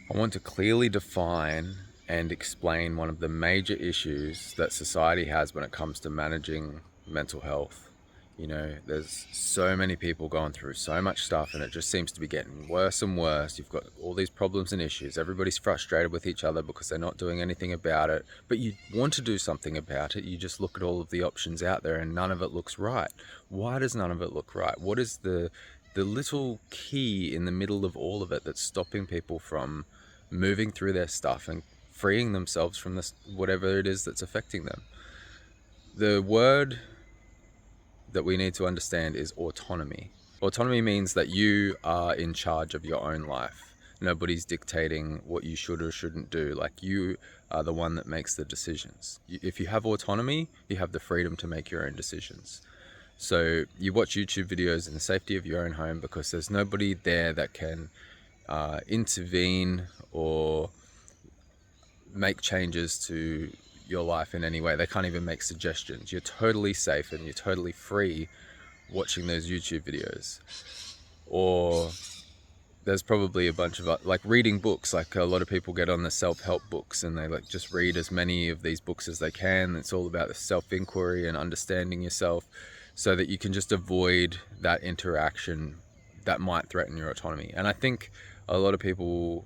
I want to clearly define and explain one of the major issues that society has when it comes to managing mental health. You know, there's so many people going through so much stuff, and it just seems to be getting worse and worse. You've got all these problems and issues. Everybody's frustrated with each other because they're not doing anything about it. But you want to do something about it. You just look at all of the options out there and none of it looks right. Why does none of it look right? What is the little key in the middle of all of it that's stopping people from moving through their stuff and freeing themselves from this, whatever it is that's affecting them? The word that we need to understand is autonomy. Autonomy means that you are in charge of your own life. Nobody's dictating what you should or shouldn't do. Like, you are the one that makes the decisions. If you have autonomy, you have the freedom to make your own decisions. So you watch YouTube videos in the safety of your own home because there's nobody there that can intervene or make changes to your life in any way. They can't even make suggestions. You're totally safe and you're totally free watching those YouTube videos. Or there's probably a bunch of like reading books. Like, a lot of people get on the self-help books and they like just read as many of these books as they can. It's all about the self-inquiry and understanding yourself, so that you can just avoid that interaction that might threaten your autonomy. And I think a lot of people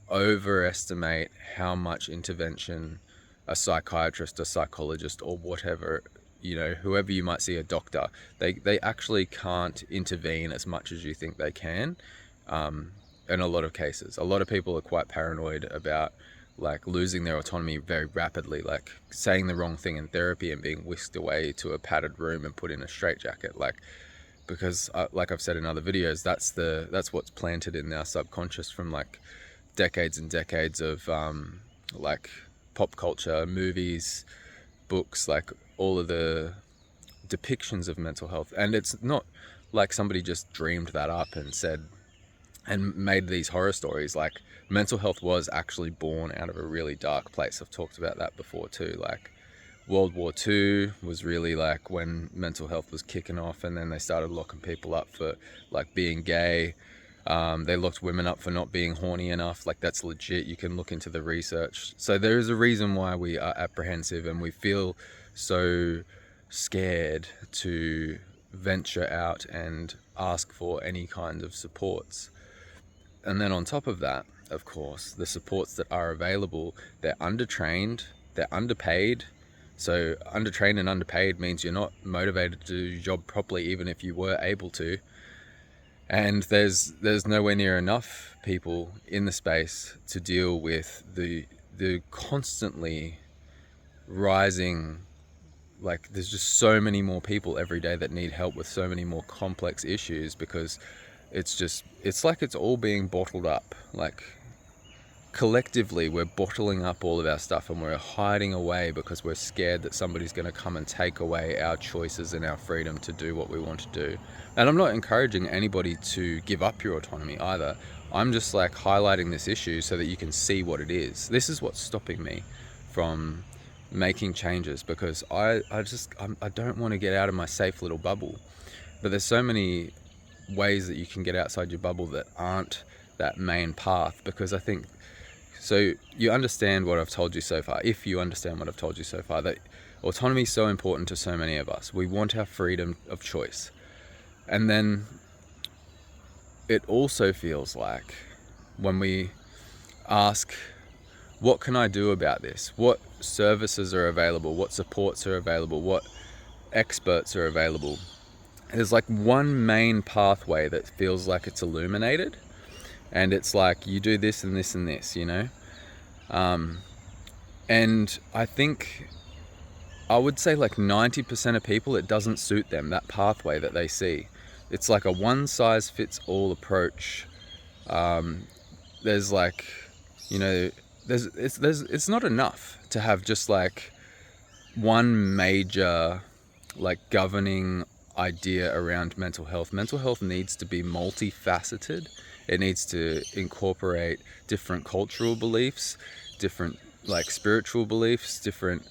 overestimate how much intervention a psychiatrist, a psychologist, or whatever, you know, whoever you might see, a doctor, they actually can't intervene as much as you think they can. In a lot of cases, a lot of people are quite paranoid about like losing their autonomy very rapidly, like saying the wrong thing in therapy and being whisked away to a padded room and put in a straitjacket, like, because like I've said in other videos, that's what's planted in our subconscious from like decades and decades of like pop culture, movies, books, like all of the depictions of mental health. And it's not like somebody just dreamed that up and said and made these horror stories. Like, mental health was actually born out of a really dark place. I've talked about that before too. Like, World War II was really like when mental health was kicking off, and then they started locking people up for like being gay. They locked women up for not being horny enough. Like, that's legit. You can look into the research. So there is a reason why we are apprehensive and we feel so scared to venture out and ask for any kind of supports. And then on top of that, of course, the supports that are available, they're undertrained, they're underpaid. So undertrained and underpaid means you're not motivated to do your job properly, even if you were able to. And there's nowhere near enough people in the space to deal with the constantly rising, like, there's just so many more people every day that need help with so many more complex issues, because it's like it's all being bottled up. Like, collectively we're bottling up all of our stuff and we're hiding away because we're scared that somebody's going to come and take away our choices and our freedom to do what we want to do. And I'm not encouraging anybody to give up your autonomy either. I'm just like highlighting this issue so that you can see what it is. This is what's stopping me from making changes, because I don't want to get out of my safe little bubble. But there's so many ways that you can get outside your bubble that aren't that main path, because I think, so you understand what I've told you so far, if you understand what I've told you so far, that autonomy is so important to so many of us. We want our freedom of choice. And then it also feels like when we ask, what can I do about this? What services are available? What supports are available? What experts are available? There's like one main pathway that feels like it's illuminated, and it's like you do this and this and this, you know? And I think I would say like 90% of people, it doesn't suit them, that pathway that they see. It's like a one-size-fits-all approach. There's like, you know, it's not enough to have just like one major like governing idea around mental health. Mental health needs to be multifaceted. It needs to incorporate different cultural beliefs, different like spiritual beliefs, different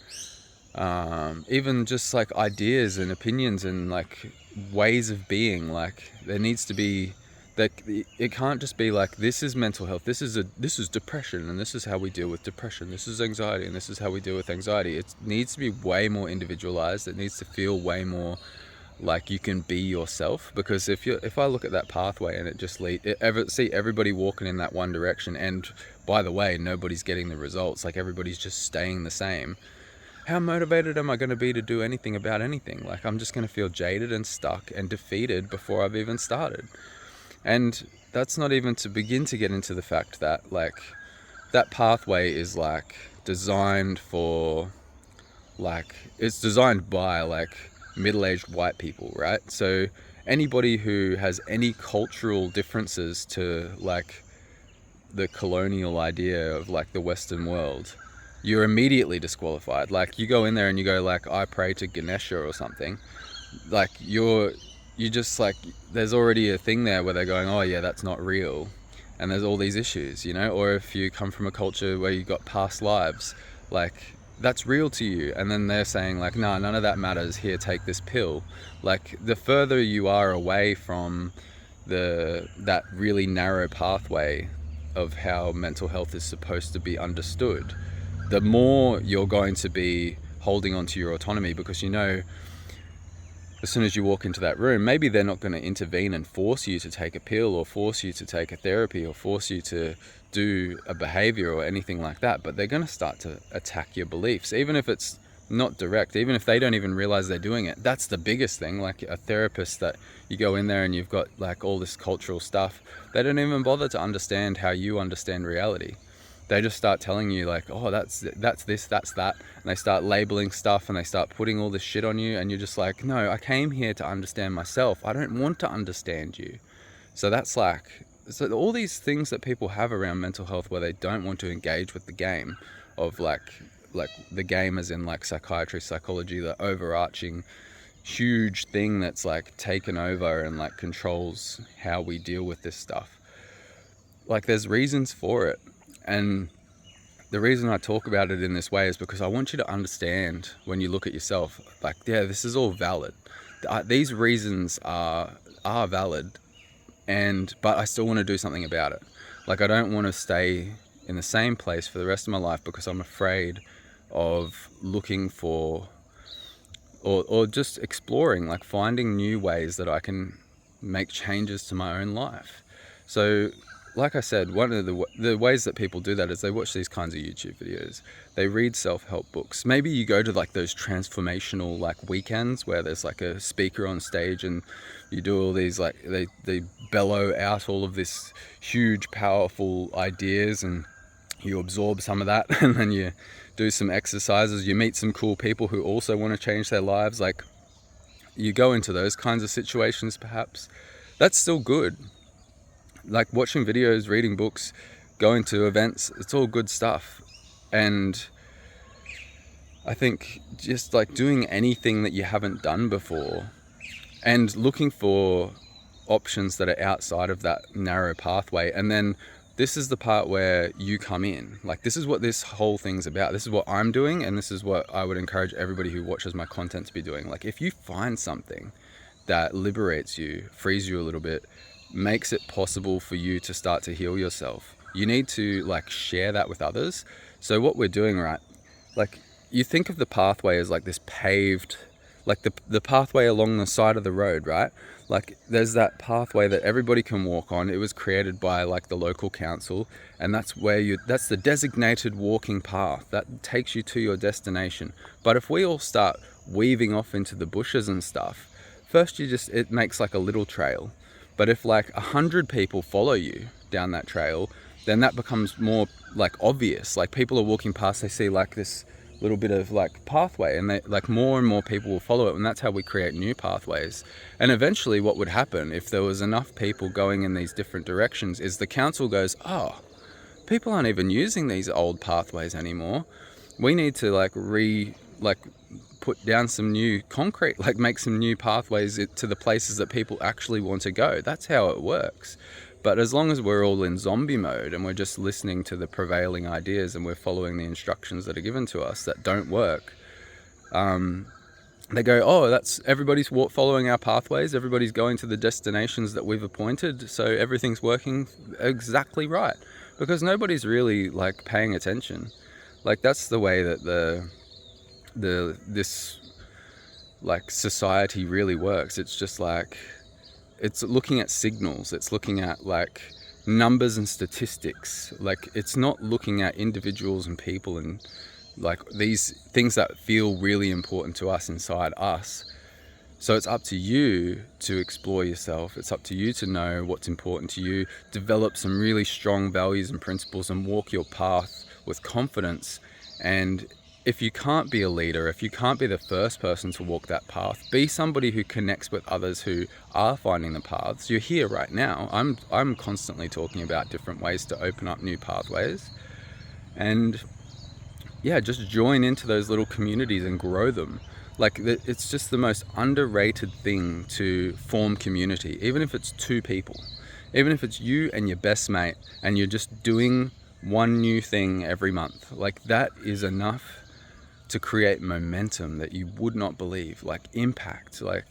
even just like ideas and opinions and like ways of being. Like, there needs to be that it can't just be like, this is mental health, this is depression, and this is how we deal with depression, this is anxiety, and this is how we deal with anxiety. It needs to be way more individualized. It needs to feel way more like you can be yourself. Because if I look at that pathway and it just see everybody walking in that one direction, and by the way, nobody's getting the results, like everybody's just staying the same, how motivated am I going to be to do anything about anything? Like, I'm just going to feel jaded and stuck and defeated before I've even started. And that's not even to begin to get into the fact that, like, that pathway is like designed for, like, it's designed by like middle-aged white people, right? So anybody who has any cultural differences to like the colonial idea of like the Western world, you're immediately disqualified. Like, you go in there and you go like, I pray to Ganesha or something, like you just like, there's already a thing there where they're going, oh yeah, that's not real, and there's all these issues, you know. Or if you come from a culture where you got past lives, like, that's real to you, and then they're saying like, nah, none of that matters, here, take this pill. Like, the further you are away from that really narrow pathway of how mental health is supposed to be understood, the more you're going to be holding on to your autonomy. Because, you know, as soon as you walk into that room, maybe they're not going to intervene and force you to take a pill or force you to take a therapy or force you to do a behavior or anything like that, but they're going to start to attack your beliefs, even if it's not direct, even if they don't even realize they're doing it. That's the biggest thing. Like, a therapist that you go in there and you've got like all this cultural stuff, they don't even bother to understand how you understand reality. They just start telling you like, oh, that's this, that's that. And they start labeling stuff and they start putting all this shit on you. And you're just like, no, I came here to understand myself. I don't want to understand you. So that's like, so all these things that people have around mental health where they don't want to engage with the game of like the game as in like psychiatry, psychology, the overarching huge thing that's like taken over and like controls how we deal with this stuff. Like, there's reasons for it. And the reason I talk about it in this way is because I want you to understand, when you look at yourself, like, yeah, this is all valid. These reasons are valid, but I still want to do something about it. Like, I don't want to stay in the same place for the rest of my life because I'm afraid of looking for or just exploring, like finding new ways that I can make changes to my own life. So, like I said, one of the ways that people do that is they watch these kinds of YouTube videos. They read self-help books. Maybe you go to like those transformational like weekends where there's like a speaker on stage and you do all these like, they bellow out all of this huge, powerful ideas, and you absorb some of that and then you do some exercises. You meet some cool people who also want to change their lives. Like, you go into those kinds of situations, perhaps. That's still good. Like, watching videos, reading books, going to events, it's all good stuff. And I think just like doing anything that you haven't done before and looking for options that are outside of that narrow pathway. And then this is the part where you come in. Like, this is what this whole thing's about. This is what I'm doing, and this is what I would encourage everybody who watches my content to be doing. Like, if you find something that liberates you, frees you a little bit, makes it possible for you to start to heal yourself, you need to like share that with others. So what we're doing, right, like, you think of the pathway as like this paved, like the pathway along the side of the road, right? Like, there's that pathway that everybody can walk on. It was created by like the local council, and that's the designated walking path that takes you to your destination. But if we all start weaving off into the bushes and stuff, first it makes like a little trail. But if like 100 people follow you down that trail, then that becomes more like obvious. Like, people are walking past, they see like this little bit of like pathway, and they like more and more people will follow it, and that's how we create new pathways. And eventually what would happen if there was enough people going in these different directions is the council goes, oh, people aren't even using these old pathways anymore. We need to put down some new concrete, like make some new pathways to the places that people actually want to go. That's how it works. But as long as we're all in zombie mode and we're just listening to the prevailing ideas and we're following the instructions that are given to us that don't work, they go, oh, that's everybody's following our pathways, everybody's going to the destinations that we've appointed, so everything's working exactly right, because nobody's really like paying attention. Like, that's the way that this like society really works. It's just like, it's looking at signals, it's looking at like numbers and statistics. Like, it's not looking at individuals and people and like these things that feel really important to us inside us. So it's up to you to explore yourself. It's up to you to know what's important to you, develop some really strong values and principles, and walk your path with confidence. And if you can't be a leader, if you can't be the first person to walk that path, be somebody who connects with others who are finding the paths. You're here right now. I'm constantly talking about different ways to open up new pathways. And yeah, just join into those little communities and grow them. Like, it's just the most underrated thing to form community, even if it's 2 people, even if it's you and your best mate, and you're just doing one new thing every month. Like, that is enough to create momentum that you would not believe, like impact. Like,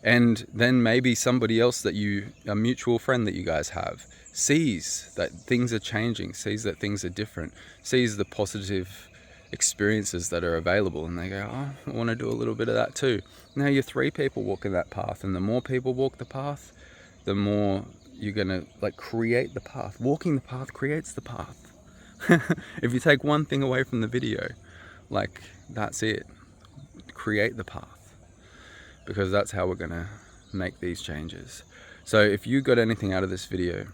and then maybe somebody else a mutual friend that you guys have, sees that things are changing, sees that things are different, sees the positive experiences that are available, and they go, oh, I want to do a little bit of that too. Now you're 3 people walking that path, and the more people walk the path, the more you're gonna like create the path. Walking the path creates the path. If you take one thing away from the video, like, that's it. Create the path, because that's how we're gonna make these changes. So if you got anything out of this video,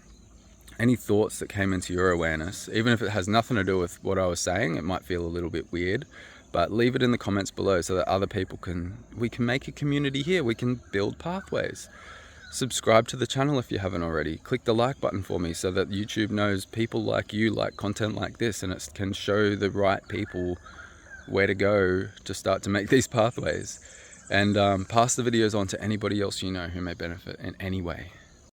any thoughts that came into your awareness, even if it has nothing to do with what I was saying, it might feel a little bit weird, but leave it in the comments below so that other people we can make a community here. We can build pathways. Subscribe to the channel if you haven't already. Click the like button for me so that YouTube knows people like you like content like this, and it can show the right people where to go to start to make these pathways. And pass the videos on to anybody else you know who may benefit in any way.